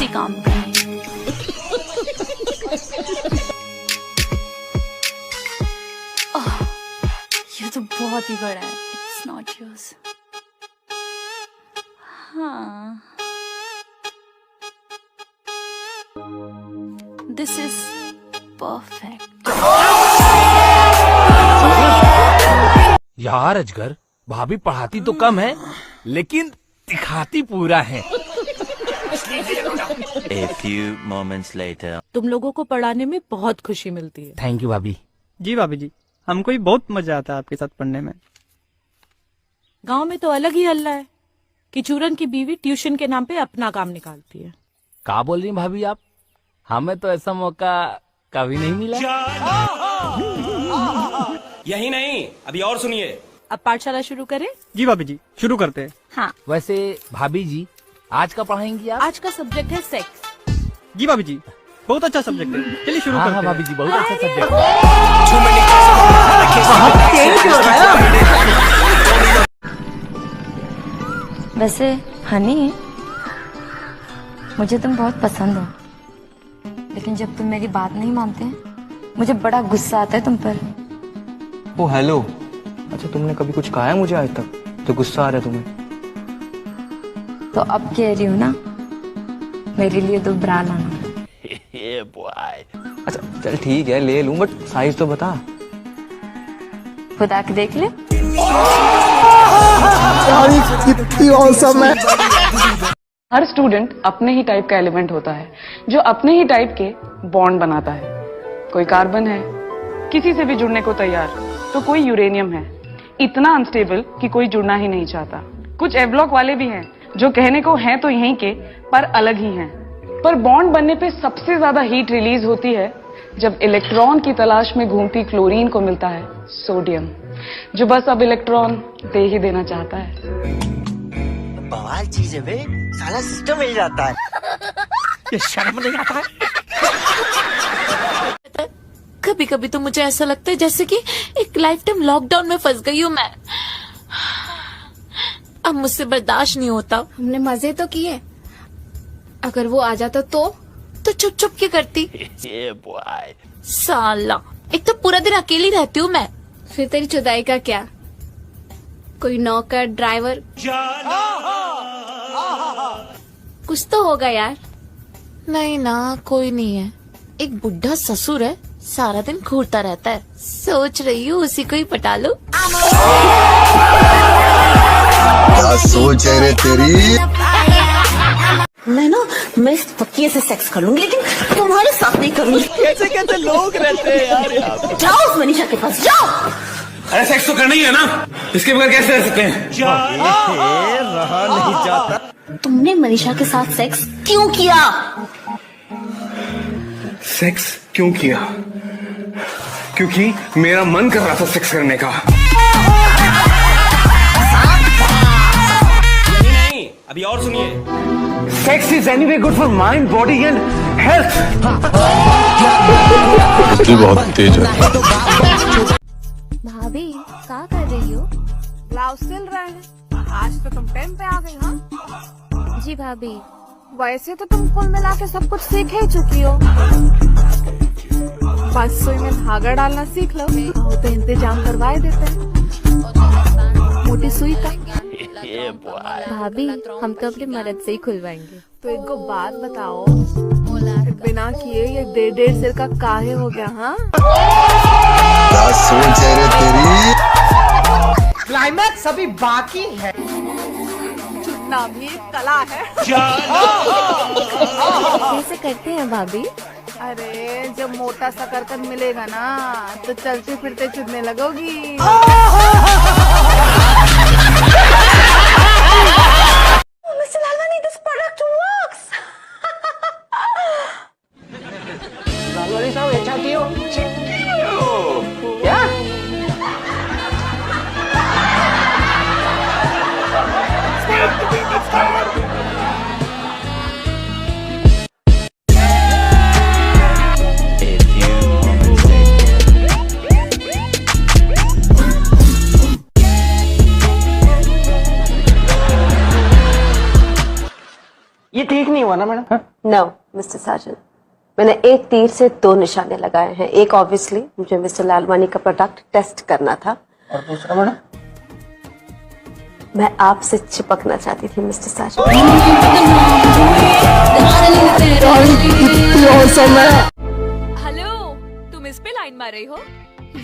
उसी काम का है। ये तो बहुत ही बड़ा है। It's not yours. हाँ, दिस इज परफेक्ट। यार अजगर, भाभी पढ़ाती तो कम है लेकिन दिखाती पूरा है। A few moments later. तुम लोगों को पढ़ाने में बहुत खुशी मिलती है। थैंक यू भाभी। जी भाभी जी, हमको भी बहुत मजा आता है आपके साथ पढ़ने में। गांव में तो अलग ही हल्ला है कि चूरन की बीवी ट्यूशन के नाम पे अपना काम निकालती है। क्या बोल रही हैं भाभी आप? हमें तो ऐसा मौका कभी नहीं मिला। यही नहीं, अभी और सुनिए। अब पाठशाला शुरू करें? जी भाभी जी, शुरू करते हैं। हाँ, वैसे भाभी जी आज का पढ़ाएंगी आप? आज का सब्जेक्ट है सेक्स। जी भाभी जी, बहुत अच्छा सब्जेक्ट है, चलिए शुरू हाँ करते हाँ हैं। भाभी जी, बहुत अच्छा सब्जेक्ट। वैसे हनी, मुझे तुम बहुत पसंद हो, लेकिन जब तुम मेरी बात नहीं मानते मुझे बड़ा गुस्सा आता है तुम पर। ओ हेलो, अच्छा तुमने कभी कुछ कहा है मुझे आज तक तो गुस्सा आ रहा है तुम्हें? तो अब कह रही हूँ ना, मेरे लिए तो ब्रा लाना। अच्छा चल ठीक है, ले लूं, बट साइज तो बता। खुदा के देख ले। कितनी औसम है। हर स्टूडेंट अपने ही टाइप का एलिमेंट होता है जो अपने ही टाइप के बॉन्ड बनाता है। कोई कार्बन है, किसी से भी जुड़ने को तैयार, तो कोई यूरेनियम है, इतना अनस्टेबल कि कोई जुड़ना ही नहीं चाहता। कुछ एवलॉक वाले भी हैं जो कहने को हैं तो यहीं के पर अलग ही हैं। पर बॉन्ड बनने पे सबसे ज्यादा हीट रिलीज होती है जब इलेक्ट्रॉन की तलाश में घूमती क्लोरीन को मिलता है सोडियम, जो बस अब इलेक्ट्रॉन दे ही देना चाहता है। बवाल चीज है बे, सारा सिस्टम मिल जाता है। ये शर्म नहीं आता है? कभी कभी तो मुझे ऐसा लगता है जैसे कि एक लाइफ टाइम लॉकडाउन में फंस गई हूँ मैं। अब मुझसे बर्दाश्त नहीं होता। हमने मजे तो किए, अगर वो आ जाता तो चुप चुप के करती। साला, एक तो पूरा दिन अकेली रहती हूँ मैं। फिर तेरी जुदाई का क्या? कोई नौकर, ड्राइवर कुछ तो होगा यार। नहीं ना, कोई नहीं है। एक बुढ़ा ससुर है, सारा दिन घूरता रहता है। सोच रही हूँ उसी को ही पटा लूं। क्या सोच है रे तेरी? मैं इस फकीर से सेक्स कर लूंगी, लेकिन तुम्हारे साथ नहीं करूंगी। कैसे कैसे लोग रहते हैं यार। जाओ उस मनीषा के पास, जाओ। अरे सेक्स तो करना ही है ना, इसके बगैर कैसे रह सकते हैं? रहा नहीं जाता। तुमने मनीषा के साथ सेक्स क्यों किया? सेक्स क्यों किया? क्योंकि मेरा मन कर रहा था सेक्स करने का। नहीं, अभी और सुनिए। Sex is anyway good for mind, body and health. बहुत तेज है। भाभी क्या कर रही हो? ब्लाउज सिल रहे हैं। आज तो तुम टाइम पे आ गई। हाँ जी भाभी। वैसे तो तुम कुल मिला के सब कुछ सीख ही चुकी हो, बस सुई में धागा डालना सीख लो। तो इंतजाम करवाए देते हैं, मोटी सुई का। भाभी हम तो अपने मर्द से ही खुलवाएंगे। तो इनको बात बताओ, बिना किए ये 1.5 सिर का काहे हो गया? हाँ क्या सोच है रे तेरी? क्लाइमैक्स अभी बाकी है। चुटना भी एक कला है। कैसे करते हैं भाभी? अरे जब मोटा सा करकन मिलेगा ना तो चलते फिरते चुदने लगोगी। Mr. Lalwani, this product works. Lalwani साहब अच्छा क्यों? क्या? A few moments later. ये ठीक नहीं हुआ ना मैडम? नो मिस्टर साजन, मैंने एक तीर से 2 निशाने लगाए हैं। एक ऑब्वियसली मुझे मिस्टर लालवानी का प्रोडक्ट टेस्ट करना था, और दूसरा मैडम? मैं आपसे चिपकना चाहती थी मिस्टर साजन। हेलो, तुम इस पे लाइन मार रही हो?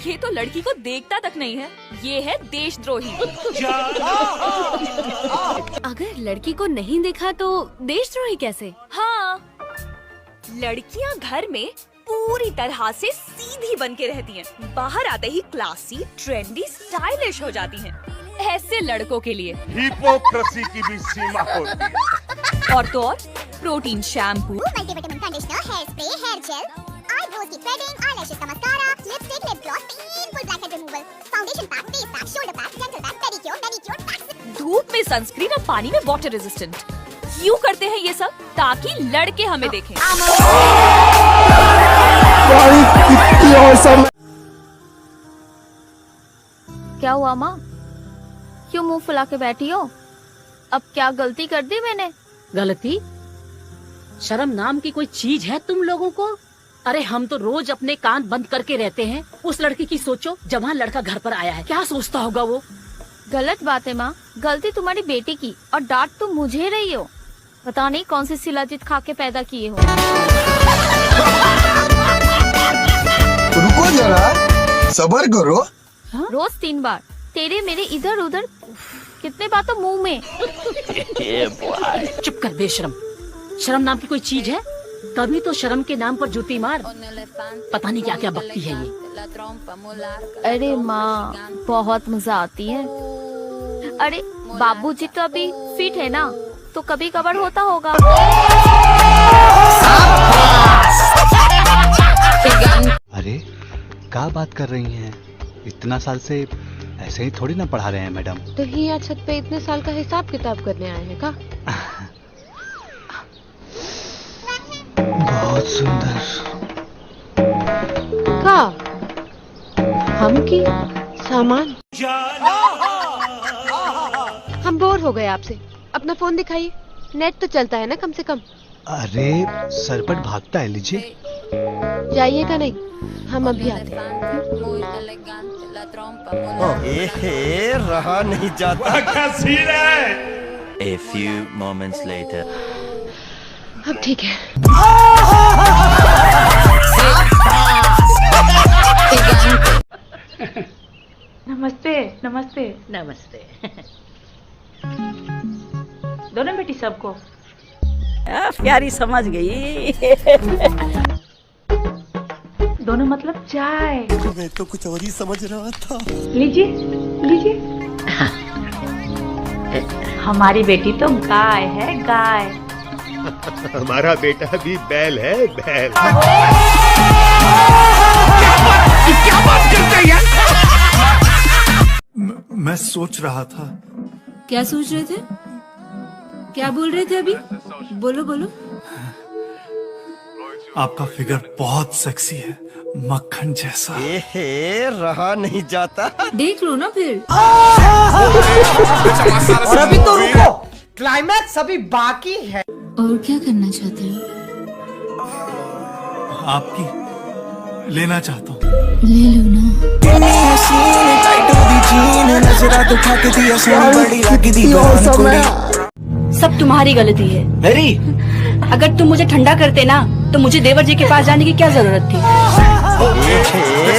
ये तो लड़की को देखता तक नहीं है, ये है देशद्रोही। अगर लड़की को नहीं देखा तो देशद्रोही कैसे? हाँ, लड़कियां घर में पूरी तरह से सीधी बन के रहती हैं, बाहर आते ही क्लासी, ट्रेंडी, स्टाइलिश हो जाती हैं। ऐसे लड़कों के लिए हिपोक्रेसी की भी सीमा होती है। और तो और protein shampoo, multivitamin conditioner, hair spray, hair gel, eyebrows की थ्रेडिंग, आईलैशेस का mascara, lipstick, lip gloss, painful blackhead removal, foundation pack, face pack, shoulder pack, dental pack, pedicure, pack. धूप में सनस्क्रीन और पानी में वाटर रेजिस्टेंट। क्यों करते हैं ये सब? ताकि लड़के हमें देखें। क्या हुआ माँ? क्यों मुंह फुला के बैठी हो? अब क्या गलती कर दी मैंने? गलती? शर्म नाम की कोई चीज है तुम लोगों को? अरे हम तो रोज अपने कान बंद करके रहते हैं। उस लड़की की सोचो, जवान लड़का घर पर आया है, क्या सोचता होगा वो? गलत बात है माँ, गलती तुम्हारी बेटी की और डांट तुम मुझे रही हो। पता नहीं कौन सी शिलाजीत खा के पैदा किए हो। रुको जरा, सबर करो। रोज 3 बार तेरे मेरे इधर उधर, कितने बातों मुंह में। चुप कर बेशरम। शर्म नाम की कोई चीज है? कभी तो शर्म के नाम पर जूती मार। पता नहीं क्या क्या बकती है ये। अरे माँ, बहुत मजा आती है। अरे बाबूजी तो अभी फिट है ना, तो कभी कभार होता होगा। अरे क्या बात कर रही हैं? इतना साल से ऐसे ही थोड़ी ना पढ़ा रहे हैं मैडम। तो ही यहाँ छत पे इतने साल का हिसाब किताब करने आए हैं का? बहुत सुंदर। का हम की सामान? हम बोर हो गए आपसे। अपना फोन दिखाइए, नेट तो चलता है ना कम से कम। अरे सरपट भागता है, लीजिए। जाइएगा नहीं, हम अभी आते हैं। रहा नहीं जाता। क्या सीन है? A few moments later. अब ठीक है। नमस्ते नमस्ते नमस्ते। दोनों बेटी सबको प्यारी समझ गई। दोनों मतलब चाय। मैं तो कुछ और ही समझ रहा था। लीजिए लीजिए। हमारी बेटी तो गाय है, गाय। हमारा बेटा भी बैल है, बैल। क्या बात करते हैं? मैं सोच रहा था। क्या सोच रहे थे? क्या बोल रहे थे अभी? बोलो बोलो। आपका फिगर बहुत सेक्सी है, मक्खन जैसा। रहा नहीं जाता। देख लो ना फिर। और अभी तो रुको, क्लाइमैक्स अभी बाकी है। और क्या करना चाहते हो? आपकी लेना चाहता हूँ। ले लो ना। सब तुम्हारी गलती है। मेरी? अगर तुम मुझे ठंडा करते ना, तो मुझे देवर जी के पास जाने की क्या जरूरत थी?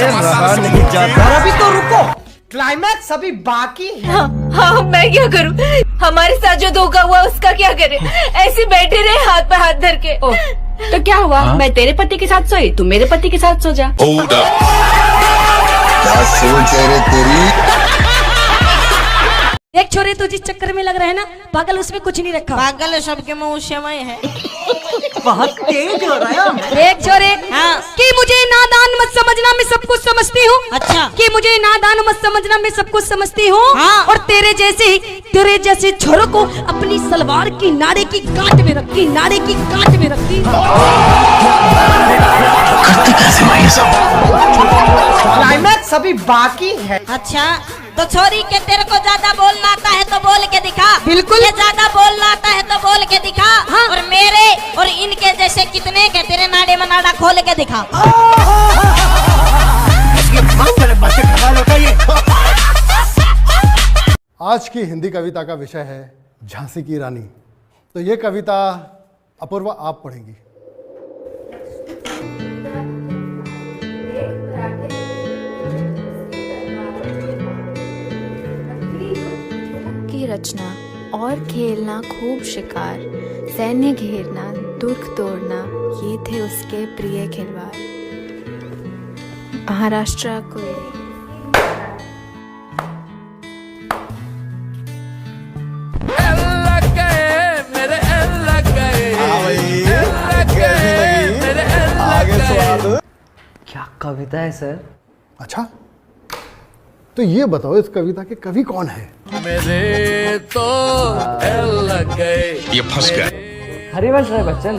रहा नहीं जाता। और अभी तो रुको, क्लाइमैक्स अभी बाकी है। हाँ, मैं क्या करूँ? हमारे साथ जो धोखा हुआ उसका क्या करें? ऐसे बैठे रहे हाथ पे हाथ धर के। तो क्या हुआ? मैं तेरे पति के साथ सोई, तुम मेरे पति के साथ सो जा। क्या सोच है रे तेरी? एक छोरे तो जिस चक्कर में लग रहा है ना, पागल उसमें कुछ नहीं रखा। पागल सबके मुँह समय है। बहुत तेज हो रहा है। एक छोरे कि मुझे नादान मत समझना, मैं सब कुछ समझती हूँ। अच्छा। कि मुझे नादान मत समझना, मैं सब कुछ समझती हूँ। और तेरे जैसे छोरों को अपनी सलवार की नाड़े की गांठ में रखी, नाड़े की गांठ में रखी। क्लाइमैक्स अभी बाकी है। अच्छा, तो छोरी के तेरे को ज्यादा बोलना आता है तो बोल के दिखा। बिल्कुल। ये ज्यादा बोलना आता है तो बोल के दिखा। हाँ। और इनके जैसे कितने के तेरे नाडे में नाडा खोल के दिखा। आज की हिंदी कविता का विषय है झांसी की रानी। तो ये कविता अपूर्वा आप पढ़ेंगी। की रचना और खेलना खूब शिकार, सैन्य घेरना दुर्ग तोड़ना, ये थे उसके प्रिय खिलवाड़। महाराष्ट्र कोई क्या कविता है सर? अच्छा, तो ये बताओ इस कविता के कवि कौन है? मेरे तो लग गए, ये फंस गए। हरिवंश राय बच्चन।